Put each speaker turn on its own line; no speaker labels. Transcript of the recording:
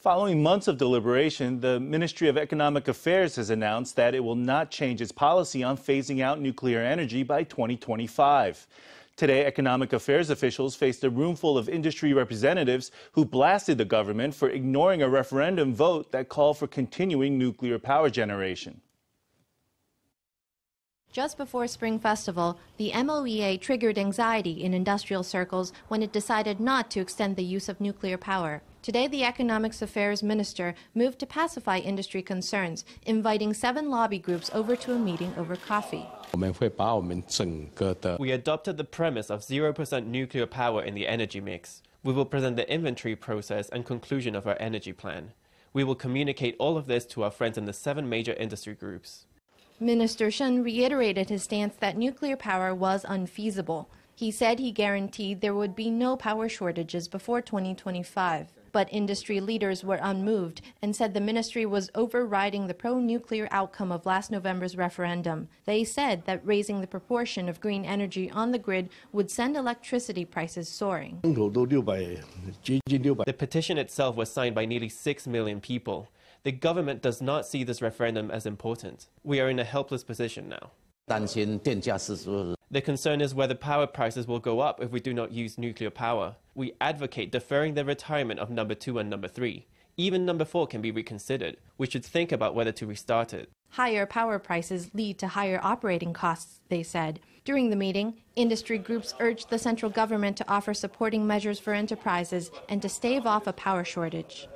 Following months of deliberation, the Ministry of Economic Affairs has announced that it will not change its policy on phasing out nuclear energy by 2025. Today, Economic Affairs officials faced a roomful of industry representatives who blasted the government for ignoring a referendum vote that called for continuing nuclear power generation.
Just before Spring Festival, the MOEA triggered anxiety in industrial circles when it decided not to extend the use of nuclear power. Today, the Economic Affairs Minister moved to pacify industry concerns, inviting 7 lobby groups over to a meeting over coffee.
We adopted the premise of 0% nuclear power in the energy mix. We will present the inventory process and conclusion of our energy plan. We will communicate all of this to our friends in the 7 major industry groups.
Minister Shen reiterated his stance that nuclear power was unfeasible. He said he guaranteed there would be no power shortages before 2025. But industry leaders were unmoved and said the ministry was overriding the pro-nuclear outcome of last November's referendum. They said that raising the proportion of green energy on the grid would send electricity prices soaring.
The petition itself was signed by nearly 6 million people. The government does not see this referendum as important. We are in a helpless position now. The concern is whether power prices will go up if we do not use nuclear power. We advocate deferring the retirement of number 2 and number 3. Even number 4 can be reconsidered. We should think about whether to restart it.
Higher power prices lead to higher operating costs, they said. During the meeting, industry groups urged the central government to offer supporting measures for enterprises and to stave off a power shortage.